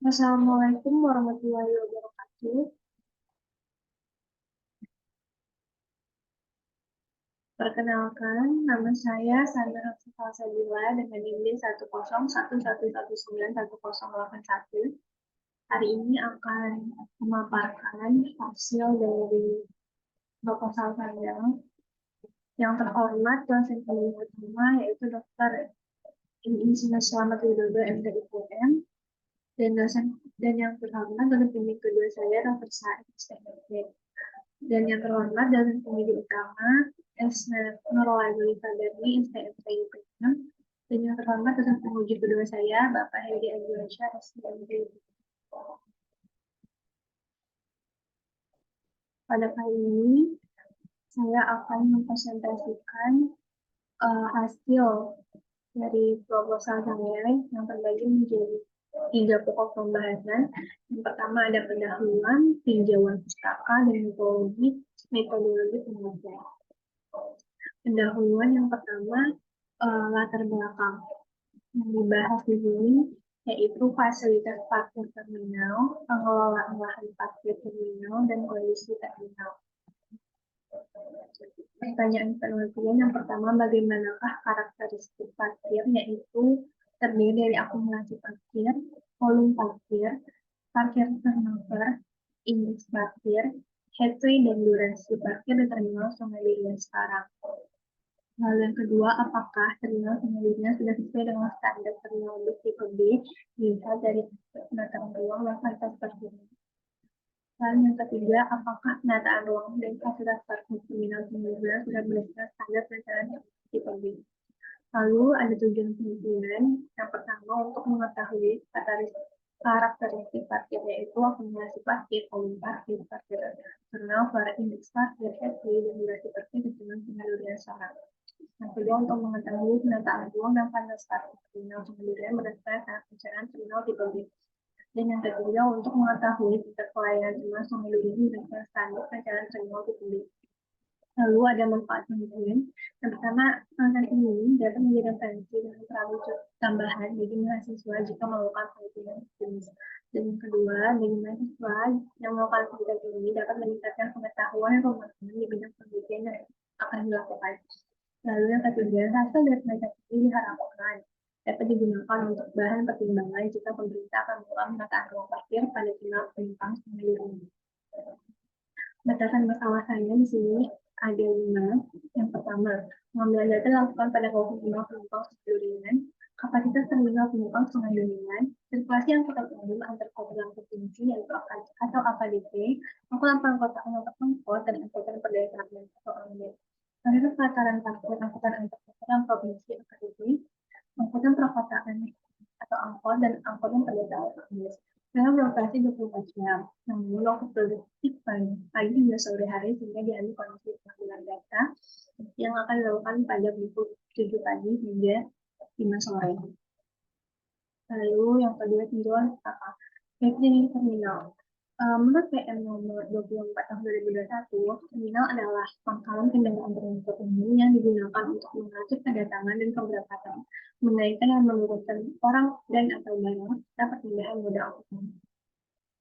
Assalamualaikum warahmatullahi wabarakatuh. Perkenalkan, nama saya Sandra Hafsifah Sabila dengan NIM 10111111081. Hari ini akan memaparkan hasil dari proposal saya. Yang terhormat dosen pembimbing utama yaitu Dr. Insinyur Slamet Widodo MDIPM, dan yang terhormat dosen pembimbing kedua saya Dr. Said STMP. Dan yang terhormat dosen pembimbing utama Nurul Fadani STMP UPM. Dan yang terhormat dosen penguji kedua saya Bapak Hedi Aguilasha STMP. Pada kali ini saya akan mempresentasikan hasil dari proposal saya yang terbagi menjadi 3 pokok pembahasan. Yang pertama ada pendahuluan, tinjauan pustaka, dan metodologi penelitian. Pendahuluan yang pertama, latar belakang. Yang dibahas di sini yaitu fasilitas parkir terminal, pengelolaan lahan parkir terminal, dan kondisi terminal. Pertanyaan penelitian yang pertama, bagaimanakah karakteristik parkir, yaitu terdiri dari akumulasi parkir, volume parkir, parkir turnover, indeks parkir, headway, dan durasi parkir di terminal Sungai Liat sekarang. Lalu yang kedua, apakah terminal Sungai Liat sudah sesuai dengan standar terminal bus tipe B, dilihat dari penataan ruang dan fasilitas parkir. Lalu yang ketiga, apakah penataan ruang dan fasilitas parkir terminal Sungai Liat sudah berdasarkan standar perencanaan tipe B. Lalu ada tujuan penelitian. Yang pertama, untuk mengetahui karakteristik parkir, yaitu akumulasi parkir, volume parkir, parkir turnover, indeks parkir, headway, dan durasi parkir di terminal Sungai Liat sekarang. Yang kedua, untuk mengetahui penataan ruang dan fasilitas parkir terminal Sungai Liat berdasarkan standar perencanaan terminal tipe B. Dan yang ketiga, untuk mengetahui tingkat pelayanan terminal Sungai Liat berdasarkan standar perencanaan terminal tipe B. Lalu ada manfaat penelitian. Yang pertama, penelitian ini dapat menjadi referensi dengan perahu tambahan bagi mahasiswa jika melakukan penelitian jenis. Dan yang kedua, bagi mahasiswa yang melakukan penelitian ini dapat meningkatkan pengetahuan dan pemahaman di bidang penelitian yang akan dilakukan. Lalu yang ketiga, hasil dari penelitian ini diharapkan dapat digunakan untuk bahan pertimbangan jika pemerintah akan melakukan penataan ruang parkir pada terminal penumpang Sungai Liat. Batasan masalahnya di sini ada 5. Yang pertama, pengambilan data dilakukan pada terminal penumpang Sungai Liat, kapasitas terminal penumpang Sungai Liat, sirkulasi angkutan umum antar kota dan provinsi yaitu atau AKDP, angkutan perkotaan antar angkot, dan angkutan pedesaan atau AMD. Fasilitas pelataran parkir angkutan antar kota dan provinsi AKDP, angkutan perkotaan atau angkot, dan angkutan pedesaan AMD. Dalam beroperasi 24 jam, namun waktu produktif pagi hingga sore hari sehingga diambil kondisi pengambilan data yang akan dilakukan pada pukul 7 pagi hingga 5 sore. Lalu yang kedua, tinjauan pustaka. Definisi terminal. Menurut PM nomor 24 tahun 2021, terminal adalah pangkalan kendaraan berangkut umum yang digunakan untuk mengatur kedatangan dan keberangkatan, menaikkan dan menurunkan orang dan atau barang serta perpindahan moda angkutan.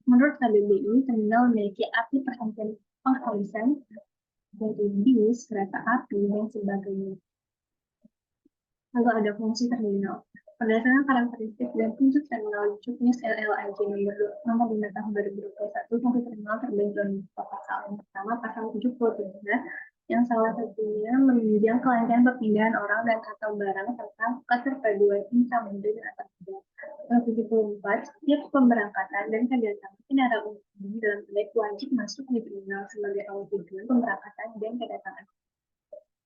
Menurut KBBI, terminal memiliki arti perhentian penghalisan dari bis, kereta api, dan sebagainya. Lalu ada fungsi terminal. Berdasarkan karakteristik dan fungsi terminal Juknis LLIJ nomor 5 tahun 2021, fungsi terminal terbagi dalam pasal. Yang pertama, pasal 73, yang salah satunya menunjang kelancaran perpindahan orang dan atau barang serta keterpaduan intra-moda dan antar moda. Pasal 74, setiap pemberangkatan dan kedatangan kendaraan umum dalam proyek wajib masuk di terminal sebagai awal tujuan pemberangkatan dan kedatangan.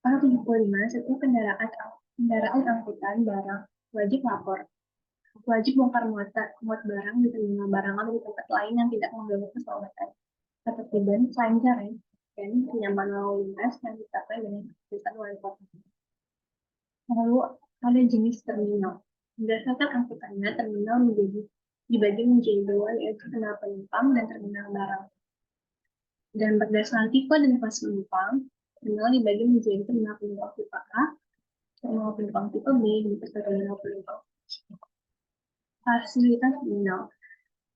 Pasal 75, setiap kendaraan angkutan barang wajib lapor. Wajib bongkar muat barang di terminal barang atau di tempat lain yang tidak mengganggu keselamatan, ketertiban, kelancaran, dan kenyamanan lalu lintas yang dicapai dengan keputusan wali kota. Lalu ada jenis terminal. Berdasarkan angkutannya, terminal dibagi menjadi 2, yaitu terminal penumpang dan terminal barang. Dan berdasarkan tipe dan kelas penumpang, terminal dibagi menjadi terminal penumpang tipe A, terminal penumpang tipe B, dan terminal penumpang. Fasilitas terminal.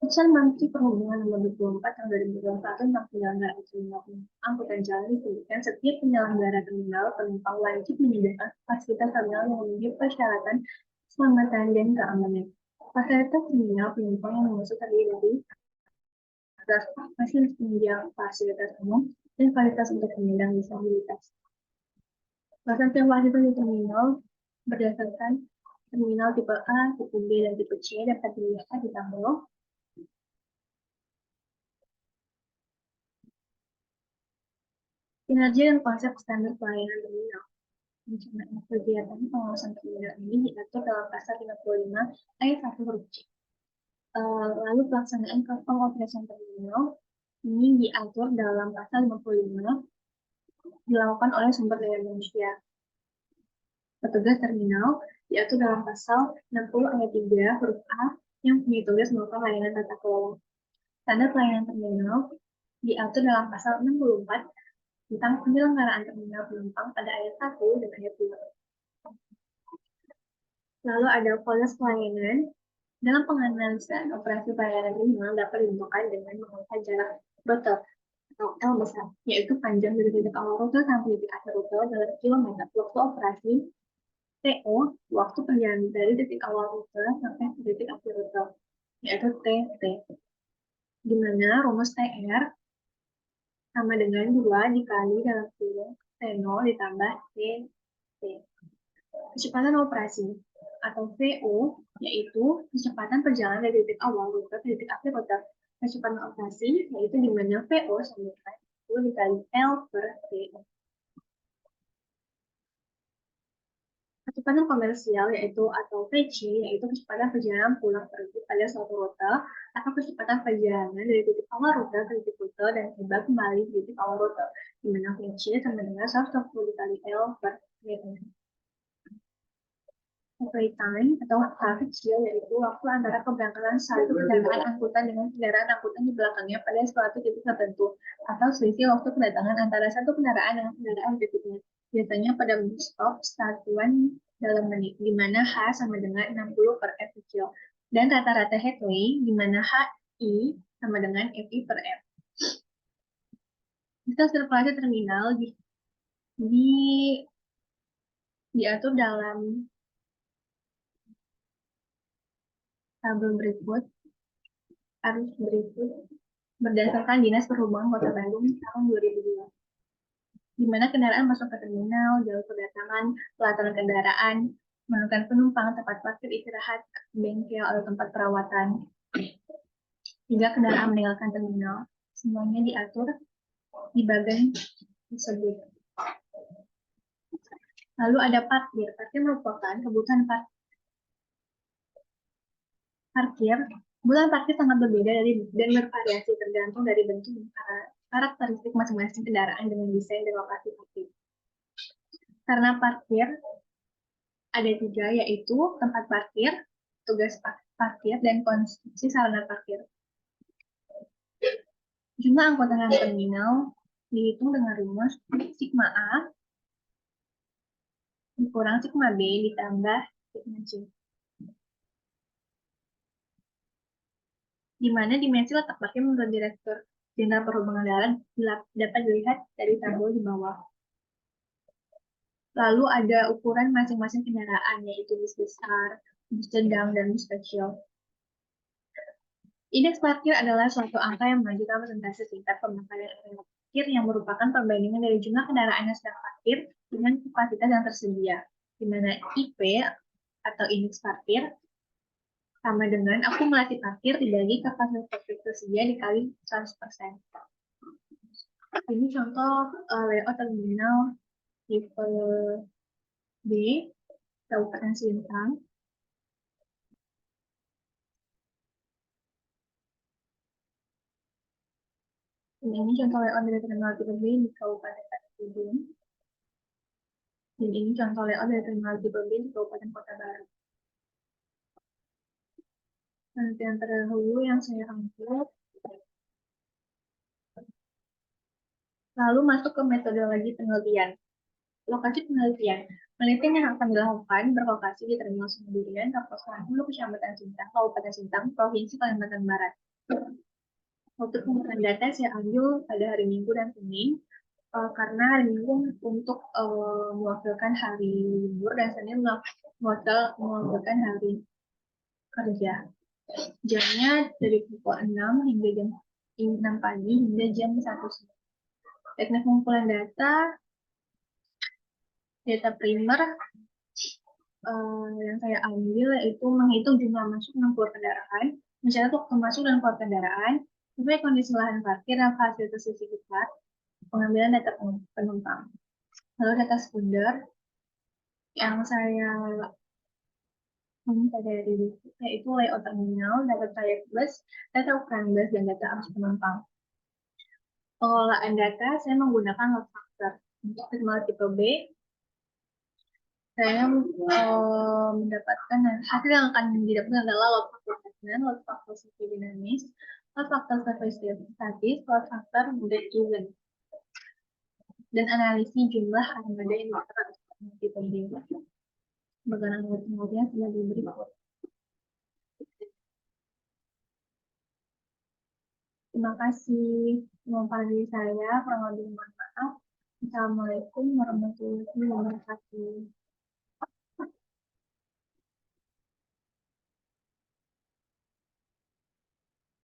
Keputusan Menteri Perhubungan Nomor 24 Tahun 2021 tentang penyelenggaraan terminal angkutan jalan disebutkan setiap penyelenggara terminal penumpang wajib menyediakan fasilitas terminal yang memenuhi persyaratan keselamatan dan keamanan. Fasilitas terminal penumpang yang dimaksud terdiri dari fasilitas penunjang fasilitas umum dan fasilitas untuk penyandang disabilitas. Fasilitas di terminal berdasarkan terminal tipe A, tipe B, dan tipe C dapat dilihat di tabel. Kinerja dan konsep standar pelayanan terminal. Rencana kegiatan pengawasan terminal ini diatur dalam pasal 55 ayat 1 huruf C. Lalu pelaksanaan pengoperasian terminal ini diatur dalam pasal 55 dilakukan oleh sumber daya manusia. Petugas terminal diatur dalam pasal 60 ayat 3 huruf A yang punya tugas melakukan layanan tata kelola. Standar pelayanan terminal diatur dalam pasal 64 tentang penyelenggaraan terminal penumpang pada ayat 1 dan ayat 2. Lalu ada pola pelayanan. Dalam penganalisan operasi pelayanan terminal dapat ditentukan dengan mengangkat jarak rute atau L besar, yaitu panjang dari titik awal rute sampai titik akhir rute dalam kilometer. Waktu operasi TO, waktu perjalanan dari titik awal rute sampai titik akhir rute, yaitu TT. Di mana rumus TR sama dengan 2 dikali dalam kurung T0 ditambah TT. Kecepatan operasi atau VO yaitu kecepatan perjalanan dari titik awal rute ke titik akhir rute. Kecepatan operasi yaitu di mana VO sama dengan 1 dikali L per VO. Kecepatan komersial yaitu atau VC yaitu kecepatan perjalanan pulang pergi pada suatu rute atau kecepatan perjalanan dari titik awal rute ke titik rute dan tiba kembali di titik awal rute, di mana VC sama dengan 120 dikali L per VO. Wait time atau hal kecil yaitu waktu antara keberangkatan satu kendaraan angkutan dengan kendaraan angkutan di belakangnya pada suatu titik tertentu atau selisih waktu kedatangan antara satu kendaraan dengan kendaraan berikutnya. Biasanya pada bus stop satuan dalam menit, di mana H sama dengan 60 per F kecil. Dan rata-rata headway, di mana HI sama dengan FI per F. Sistem sirkulasi terminal diatur dalam tabel berikut, arus berikut, berdasarkan Dinas Perhubungan Kota Bandung tahun 2002. Di mana kendaraan masuk ke terminal, jalur kedatangan, pelataran kendaraan, menurunkan penumpang, tempat parkir istirahat, bengkel atau tempat perawatan, hingga kendaraan meninggalkan terminal. Semuanya diatur di bagian tersebut. Lalu ada parkir. Parkir merupakan kebutuhan parkir. Kebutuhan parkir sangat berbeda dan bervariasi tergantung dari bentuk karakteristik masing-masing kendaraan dengan desain dan lokasi parkir. Karena parkir ada 3, yaitu tempat parkir, tugas parkir, dan konstruksi sarana parkir. Jumlah anggota dalam terminal dihitung dengan rumus sigma A dikurang sigma B ditambah sigma C. Di mana dimensi letak parkir menurut Direktur Jenderal Perhubungan Darat dapat dilihat dari tabel di bawah. Lalu ada ukuran masing-masing kendaraan, yaitu bus besar, bus sedang, dan bus kecil. Indeks parkir adalah suatu angka yang menunjukkan persentase tingkat pemakaian area parkir yang merupakan perbandingan dari jumlah kendaraan yang sedang parkir dengan kapasitas yang tersedia, di mana IP atau indeks parkir sama dengan akumulasi parkir dibagi kapasitas parkir tersedia dikali 100%. Ini contoh layout terminal tipe B, Kabupaten Sintang. Ini contoh layout dari terminal tipe B di Kabupaten Bandung. Dan ini contoh layout dari terminal tipe B di Kabupaten Kota Baru. Nanti yang terdahulu yang saya rangkum. Lalu masuk ke metodologi penelitian. Lokasi penelitian. Penelitian yang akan dilakukan berlokasi di Terminal Sumedurian, Kapolres Hulu, Kecamatan Sintang, Kabupaten Sintang, Provinsi Kalimantan Barat. Untuk pengumpulan data saya ambil pada hari Minggu dan Senin, karena hari Minggu untuk mewakilkan hari libur dan Senin mewakilkan hari kerja. Jamnya dari pukul 6 hingga jam 6 pagi hingga jam 1 siang. Teknik pengumpulan data primer yang saya ambil yaitu menghitung jumlah masuk dan keluar kendaraan, mencatat waktu masuk dan keluar kendaraan, survei kondisi lahan parkir dan fasilitas di sekitar, pengambilan data penumpang. Lalu data sekunder yang saya dari yaitu layout terminal, data trayek bus, data ukuran bus, dan data arus penumpang. Pengelolaan data saya menggunakan load factor. Untuk terminal tipe B, saya mendapatkan hasil yang akan didapatkan adalah load factor segmen, load factor survei dinamis, load factor survei statis, load factor break even, dan analisis jumlah armada yang diterapkan di tipe B. Bagaimana menurutnya sudah diberi. Terima kasih. Mohon diri saya, kurang lebih mohon maaf. Assalamualaikum warahmatullahi wabarakatuh.